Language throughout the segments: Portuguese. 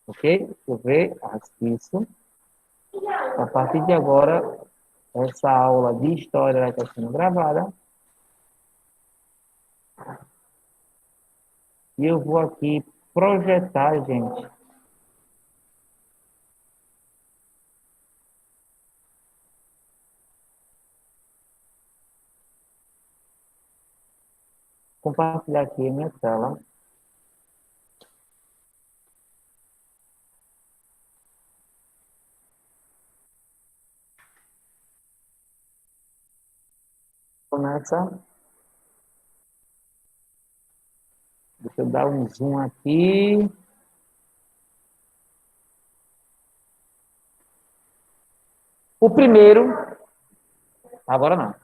Ok? Deixa eu ver. Isso. A partir de agora, essa aula de história vai estar sendo gravada. E eu vou aqui projetar, gente. Compartilhar aqui a minha tela. Começa. Deixa eu dar um zoom aqui. O primeiro, agora não.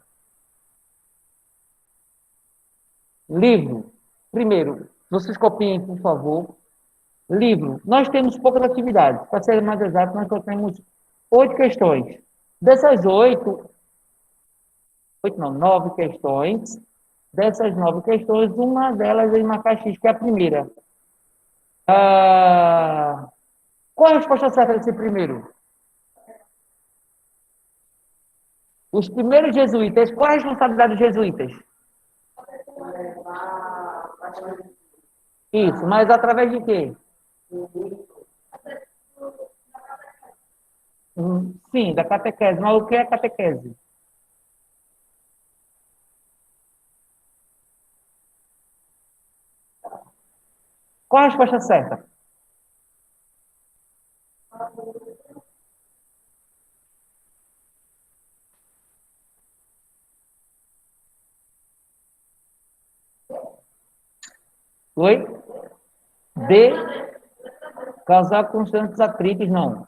Livro. Primeiro, vocês copiem, por favor. Livro. Nós temos poucas atividades. Para ser mais exato, nós só temos 8 questões. Dessas oito não, 9 questões. Dessas 9 questões, uma delas é em Macaxis, que é a primeira. Ah, qual a resposta certa desse primeiro? Os primeiros jesuítas, qual a responsabilidade dos jesuítas? Isso, mas através de quê? Sim, da catequese. Mas o que é a catequese? Qual a resposta certa? Oi? D. Causar constantes atritos, não.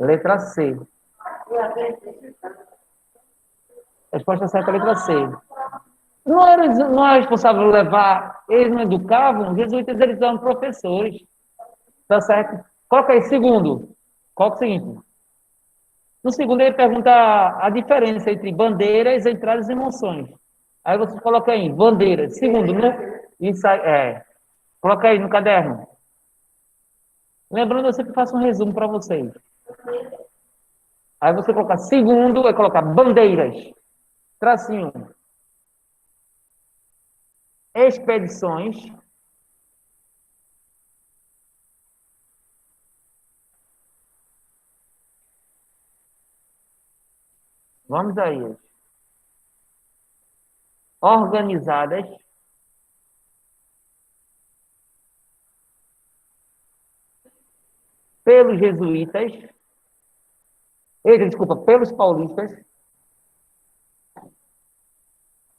Letra C. Resposta certa é a letra C. Não é responsável levar, eles não educavam, os jesuítas eles eram professores. Tá certo? Coloca aí, segundo. Coloca o seguinte. No segundo, ele pergunta a diferença entre bandeiras, entradas e emoções. Aí você coloca aí, bandeiras. Segundo, isso aí, coloca aí no caderno. Lembrando, eu sempre faço um resumo para vocês. Aí você coloca segundo, vai colocar bandeiras. Tracinho. Expedições. Vamos aí. Organizadas pelos jesuítas. Desculpa, pelos paulistas.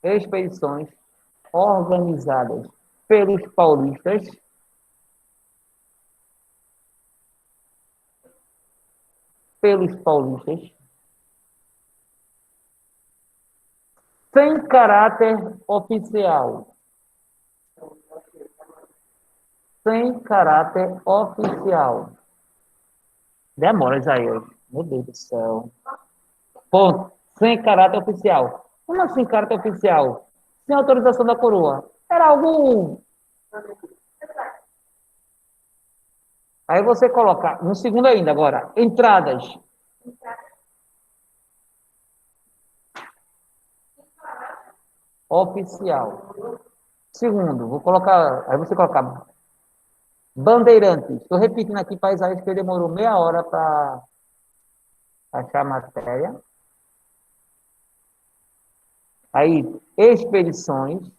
Expedições organizadas pelos paulistas, sem caráter oficial, sem caráter oficial. Demora, Isaías. Meu Deus do céu. Ponto. Sem caráter oficial. Como assim caráter oficial? Sem autorização da coroa. Era algo. Aí você coloca, no segundo ainda, agora, entradas. Oficial. Segundo, vou colocar. Aí você coloca Bandeirantes. Estou repetindo aqui para Isaías que demorou meia hora para achar a matéria. Aí, expedições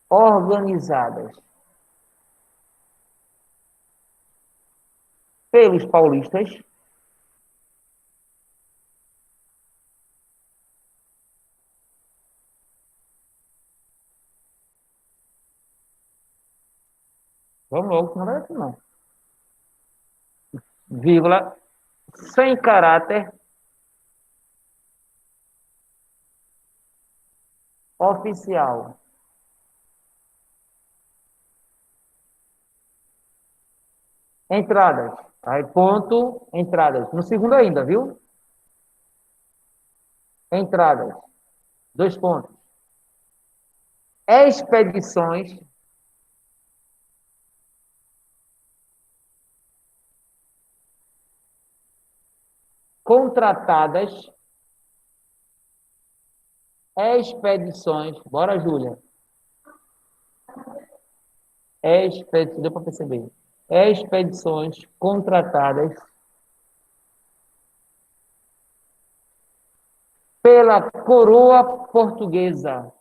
organizadas pelos paulistas. Vamos logo, não vai aqui não. Vírgula, sem caráter oficial. Entradas. Aí, ponto, entradas. No segundo ainda, viu? Entradas. Dois pontos. Expedições contratadas. Expedições. Bora, Júlia. Deu para perceber. Expedições contratadas pela coroa portuguesa.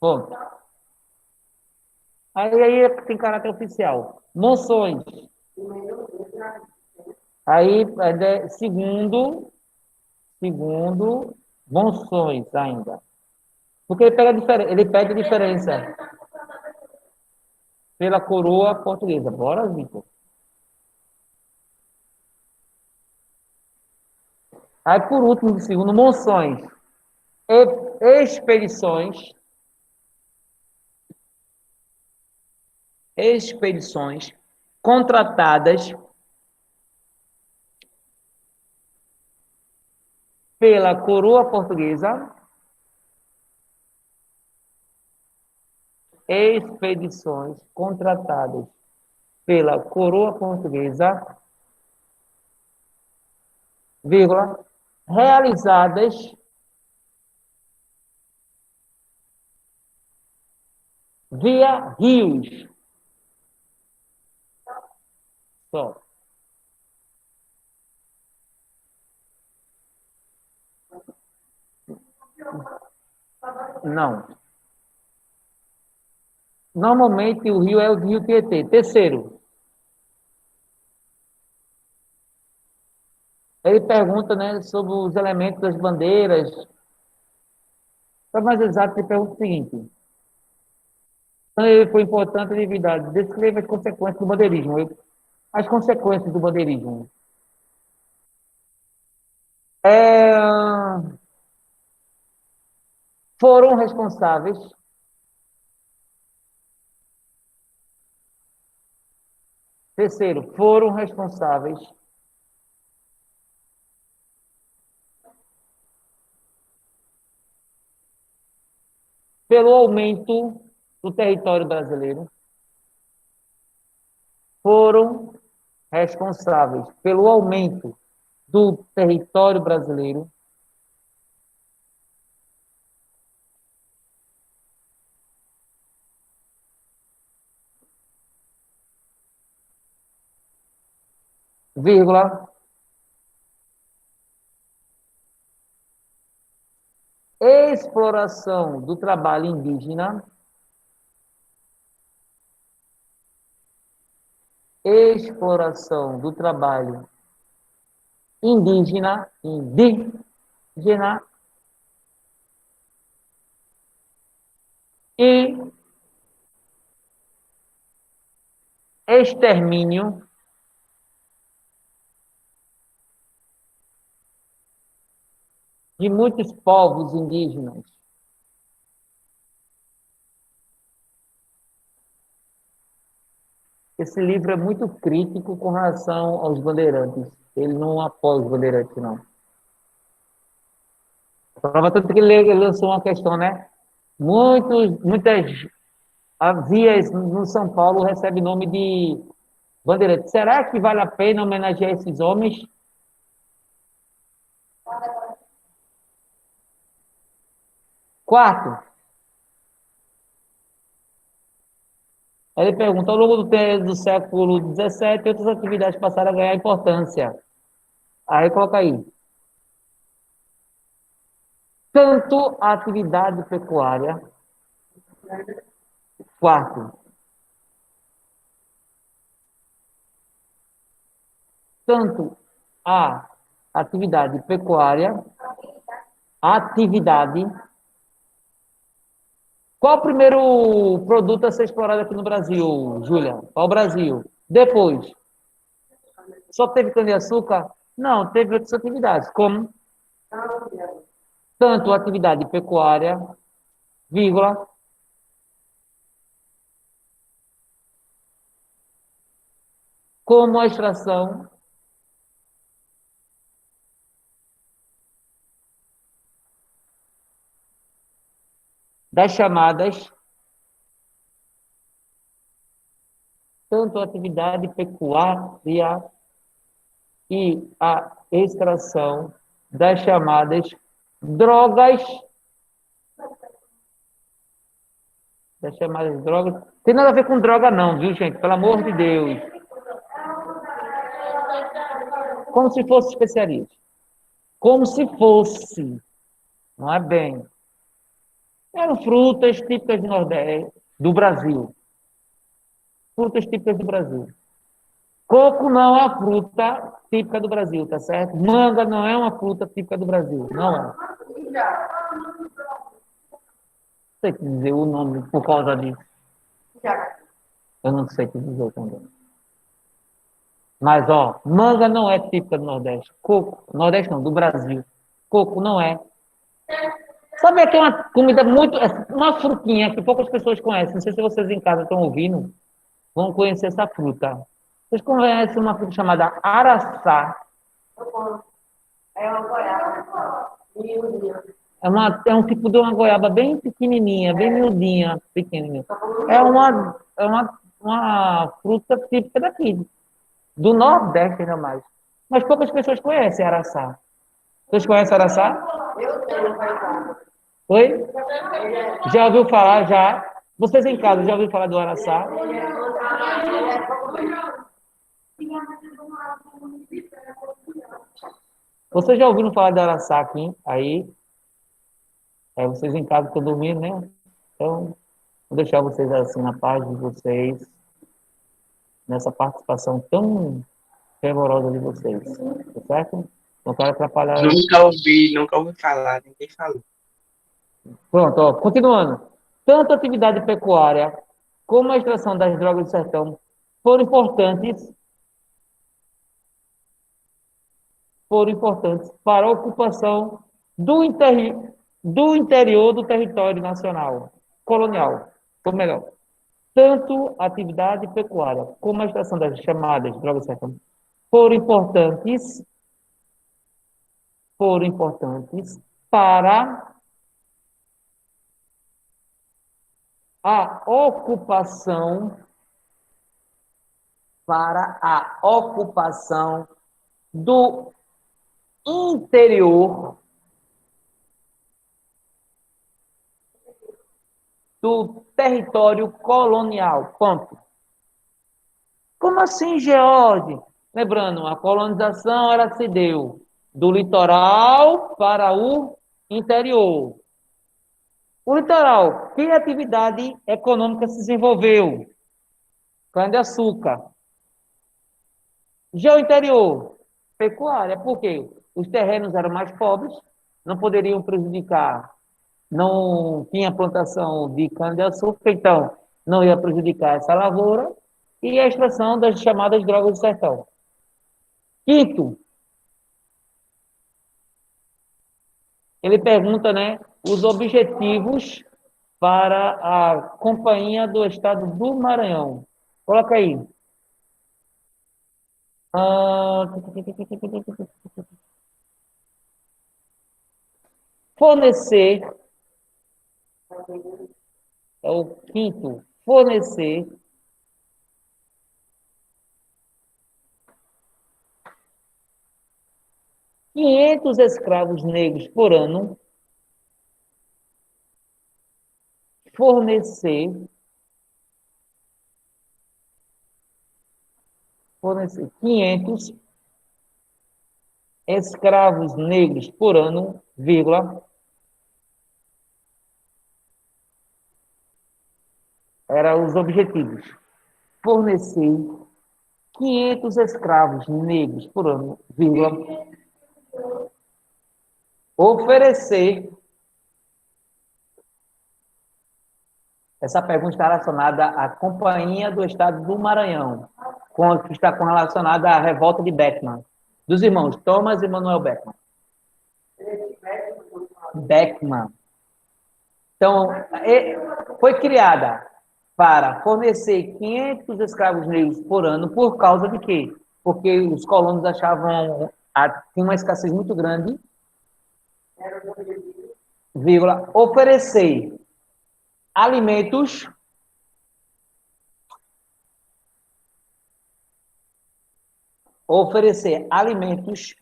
Ponto. Aí tem caráter oficial. Moções. Aí, segundo, moções ainda. Porque ele pede diferença pela coroa portuguesa. Bora, Vitor. Aí, por último, segundo, moções. Expedições. Expedições contratadas pela coroa portuguesa. Expedições contratadas pela coroa portuguesa, vírgula, realizadas via rios. Só. Não. Normalmente o rio é o rio Tietê. Terceiro, ele pergunta, né, sobre os elementos das bandeiras. Para mais exato, ele pergunta o seguinte: ele foi importante a atividade. Descreva as consequências do bandeirismo. As consequências do bandeirismo. Foram responsáveis. Terceiro, foram responsáveis pelo aumento do território brasileiro. Foram responsáveis pelo aumento do território brasileiro. Vírgula, exploração do trabalho indígena, exploração do trabalho indígena e extermínio de muitos povos indígenas. Esse livro é muito crítico com relação aos bandeirantes. Ele não apoia os bandeirantes, não. Prova tanto que ele lançou uma questão, né? Muitas vias no São Paulo recebem nome de bandeirantes. Será que vale a pena homenagear esses homens? Quarto, ele pergunta, ao longo do século XVII, outras atividades passaram a ganhar importância. Aí coloca aí. Tanto a atividade pecuária, quarto, tanto a atividade pecuária, atividade. Qual o primeiro produto a ser explorado aqui no Brasil, Júlia? Qual o Brasil? Depois, só teve cana-de-açúcar? Não, teve outras atividades, como tanto a atividade pecuária, vírgula, como a extração das chamadas, tanto a atividade pecuária e a extração das chamadas drogas, tem nada a ver com droga não, viu, gente? Pelo amor de Deus. Como se fosse especiarias. Como se fosse. Não é bem. Eram frutas típicas do Nordeste, do Brasil. Frutas típicas do Brasil. Coco não é uma fruta típica do Brasil, tá certo? Manga não é uma fruta típica do Brasil. Não é. Não sei te dizer o nome por causa disso. Eu não sei te dizer também. Mas, ó, manga não é típica do Nordeste. Coco, Nordeste não, do Brasil. Coco não é. Sabe que é uma comida muito. Uma frutinha que poucas pessoas conhecem. Não sei se vocês em casa estão ouvindo, vão conhecer essa fruta. Vocês conhecem uma fruta chamada araçá? É uma goiaba. É um tipo de uma goiaba bem pequenininha, bem miudinha, pequenininha. É uma fruta típica daqui, do Nordeste ainda mais. Mas poucas pessoas conhecem araçá. Vocês conhecem araçá? Eu tenho, oi? Já ouviu falar, já? Vocês em casa, já ouviram falar do araçá? Vocês já ouviram falar do araçá aqui? Aí vocês em casa estão dormindo, né? Então, vou deixar vocês assim na paz de vocês, nessa participação tão fervorosa de vocês, tá certo? Não quero atrapalhar. Nunca ouvi falar, ninguém falou. Pronto, ó, continuando. Tanto a atividade pecuária como a extração das drogas do sertão foram importantes para a ocupação do interior do território nacional, colonial, ou melhor. Tanto a atividade pecuária como a extração das chamadas drogas do sertão foram importantes a ocupação para a ocupação do interior do território colonial. Ponto. Como assim, George? Lembrando, a colonização ela se deu do litoral para o interior. O litoral, que atividade econômica se desenvolveu? Cana-de-açúcar. Já o interior, pecuária. Por quê? Os terrenos eram mais pobres, não poderiam prejudicar, não tinha plantação de cana-de-açúcar, então não ia prejudicar essa lavoura, e a extração das chamadas drogas do sertão. Quinto, ele pergunta, né, os objetivos para a Companhia do Estado do Maranhão. Coloca aí. Fornecer, é o quinto, fornecer quinhentos escravos negros por ano, fornecer 500 escravos negros por ano, vírgula, eram os objetivos. Fornecer 500 escravos negros por ano, vírgula, oferecer. Essa pergunta está relacionada à Companhia do Estado do Maranhão, que está relacionada à revolta de Beckman, dos irmãos Thomas e Manuel Beckman. Beckman. Então, foi criada para fornecer 500 escravos negros por ano, por causa de quê? Porque os colonos achavam, tinha uma escassez muito grande, vírgula, alimentos oferecer alimentos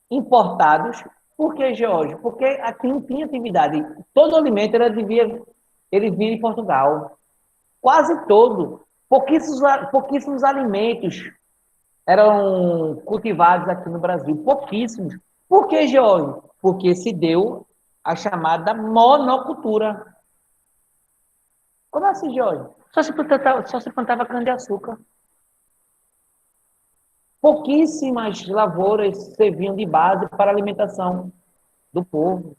importados. Por que, Geórgia? Porque aqui não tinha atividade. Todo alimento ele vinha em Portugal. Quase todo. Pouquíssimos alimentos eram cultivados aqui no Brasil. Pouquíssimos. Por que, Geórgia? Porque se deu a chamada monocultura. Como assim, Geórgia? Só se plantava cana-de-açúcar. Pouquíssimas lavouras serviam de base para a alimentação do povo.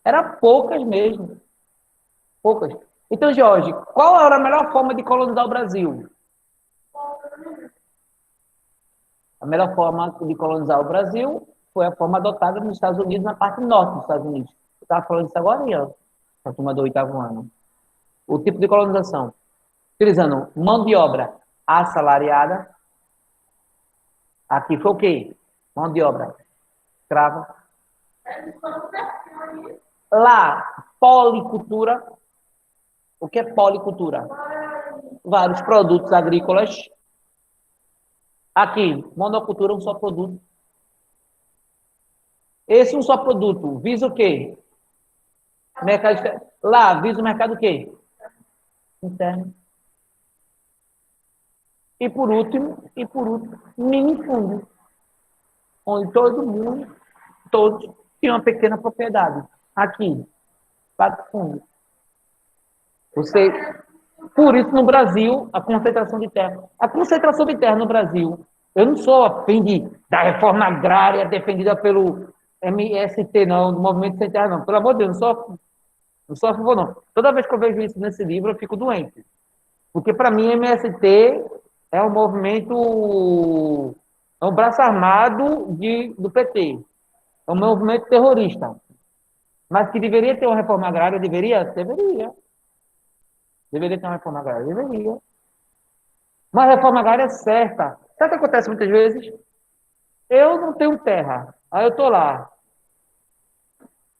Eram poucas mesmo. Poucas. Então, Jorge, qual era a melhor forma de colonizar o Brasil? A melhor forma de colonizar o Brasil foi a forma adotada nos Estados Unidos, na parte norte dos Estados Unidos. Eu estava falando isso agora, ó, a turma do 8º ano. O tipo de colonização. Utilizando mão de obra assalariada. Aqui foi o quê? Mão de obra escrava. Lá, policultura. O que é policultura? Vários produtos agrícolas. Aqui, monocultura, um só produto. Esse um só produto visa o quê? Mercado. Lá, visa o mercado o quê? Interno. E por último, minifundo, onde todos tinham uma pequena propriedade. Aqui, latifúndio. Você, por isso, no Brasil, a concentração de terra. A concentração de terra no Brasil, eu não sou a fim da reforma agrária defendida pelo MST, não, do Movimento Sem Terra, não. Pelo amor de Deus, não sou a favor, não. Toda vez que eu vejo isso nesse livro, eu fico doente. Porque, para mim, MST é um movimento, é um braço armado do PT. É um movimento terrorista. Mas que deveria ter uma reforma agrária, deveria? Deveria. Deveria ter uma reforma agrária? Deveria. Uma reforma agrária é certa. Sabe o que acontece muitas vezes? Eu não tenho terra. Aí eu estou lá.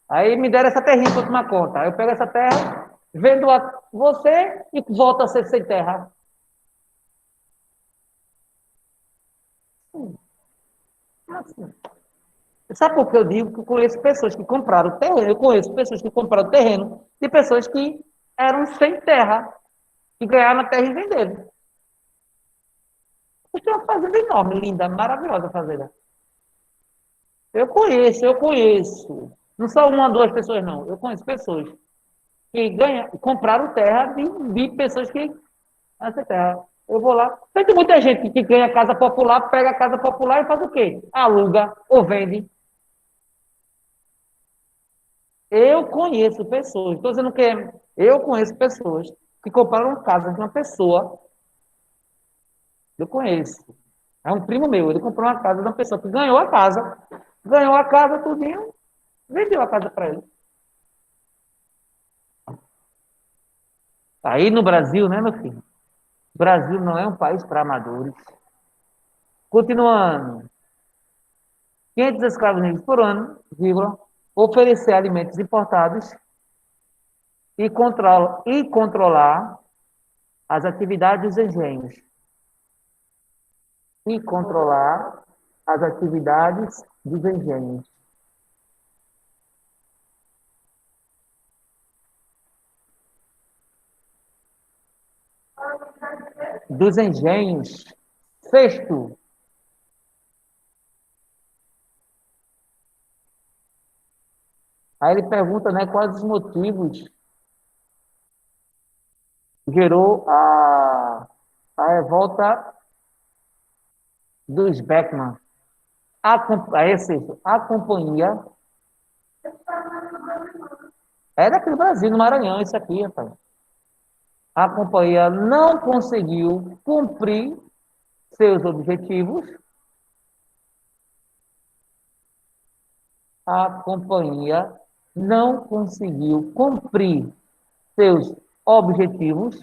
Aí me deram essa terrinha para tomar conta. Aí eu pego essa terra, vendo você e volto a ser sem terra. Assim. Sabe por que eu digo que eu conheço pessoas que compraram terreno? Eu conheço pessoas que compraram terreno de pessoas que eram sem terra, que ganharam a terra e venderam. Isso é uma fazenda enorme, linda, maravilhosa fazenda. Eu conheço. Não são uma, duas pessoas, não. Eu conheço pessoas que compraram terra de pessoas que essa terra. Eu vou lá. Tem muita gente que ganha casa popular, pega a casa popular e faz o quê? Aluga ou vende. Eu conheço pessoas, estou dizendo que eu conheço pessoas que compraram casa de uma pessoa. Eu conheço. É um primo meu, ele comprou uma casa de uma pessoa que ganhou a casa tudinho, vendeu a casa para ele. Aí no Brasil, né, meu filho? O Brasil não é um país para amadores. Continuando. 500 escravos negros por ano, vírgula, oferecer alimentos importados e controlar as atividades dos engenhos. E controlar as atividades dos engenhos. Dos engenhos. Sexto, aí ele pergunta, né, quais os motivos que gerou a revolta dos Beckman. A companhia é daqui do Brasil, no Maranhão, isso aqui, rapaz. A companhia não conseguiu cumprir seus objetivos. A companhia não conseguiu cumprir seus objetivos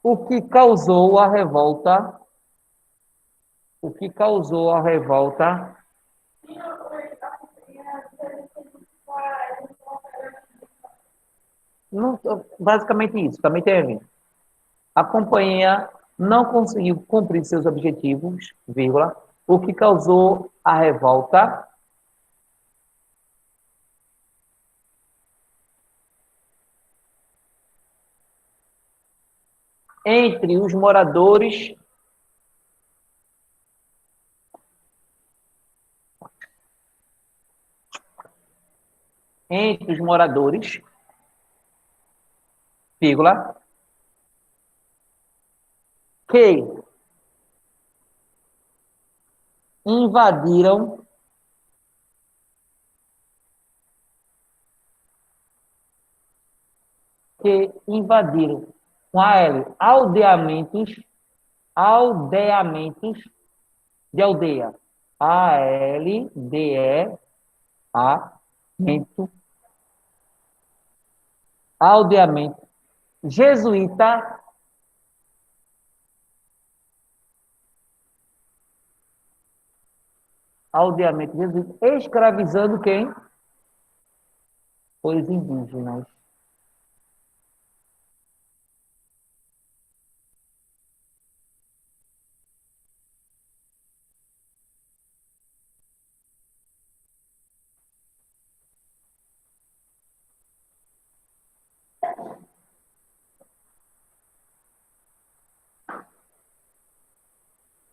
O que causou a revolta? O que causou a revolta? Não, basicamente isso, também teve. A companhia não conseguiu cumprir seus objetivos, vírgula, o que causou a revolta entre os moradores entre os moradores, vírgula, que invadiram com a L, aldeamentos de aldeia. A-L-D-E-A, aldeamento jesuíta, aldeamento jesuíta, escravizando quem? Os indígenas.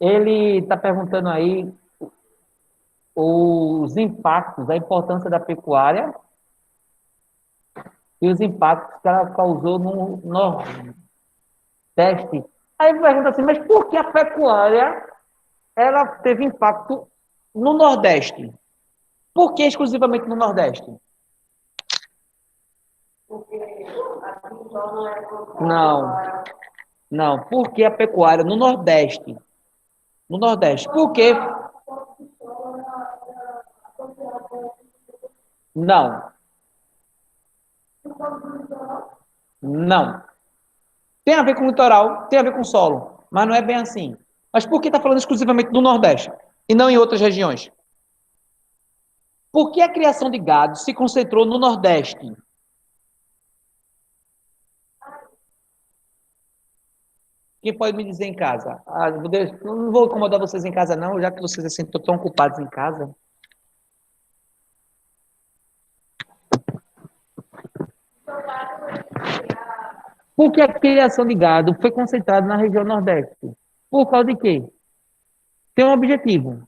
Ele está perguntando aí os impactos, a importância da pecuária e os impactos que ela causou no Nordeste. Aí pergunta assim, mas por que a pecuária ela teve impacto no Nordeste? Por que exclusivamente no Nordeste? Não, não. Por que a pecuária no Nordeste? No Nordeste. Por quê? Não, não. Tem a ver com o litoral, tem a ver com o solo, mas não é bem assim. Mas por que está falando exclusivamente do Nordeste e não em outras regiões? Por que a criação de gado se concentrou no Nordeste? Quem pode me dizer em casa? Não vou incomodar vocês em casa, não, já que vocês assim, estão tão ocupados em casa. Por que a criação de gado foi concentrada na região Nordeste? Por causa de quê? Tem um objetivo.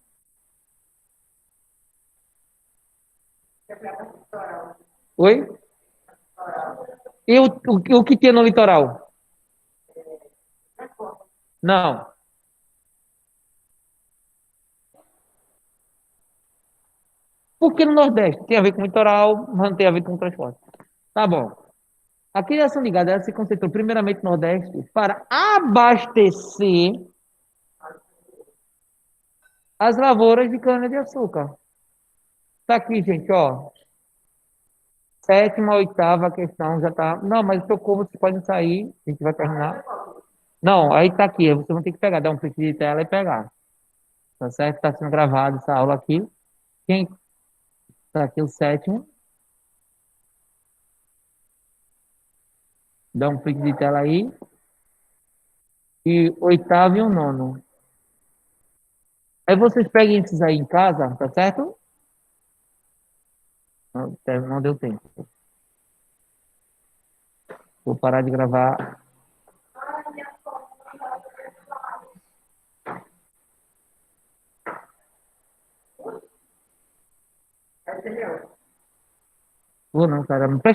Oi? E o que tem no litoral? Não. Por que no Nordeste? Tem a ver com o litoral, mas não tem a ver com o transporte. Tá bom. A criação de gado ela se concentrou primeiramente no Nordeste para abastecer as lavouras de cana-de-açúcar. Tá aqui, gente, ó. Sétima, oitava questão já tá. Não, mas o socorro, vocês podem sair, a gente vai terminar. Não, aí tá aqui, vocês vão ter que pegar, dar um print de tela e pegar. Tá certo? Tá sendo gravado essa aula aqui. Quem tá aqui, o sétimo, dá um print de tela aí. E oitavo e o nono. Aí vocês peguem esses aí em casa, tá certo? Não, não deu tempo. Vou parar de gravar. Vou não, cara. Não presta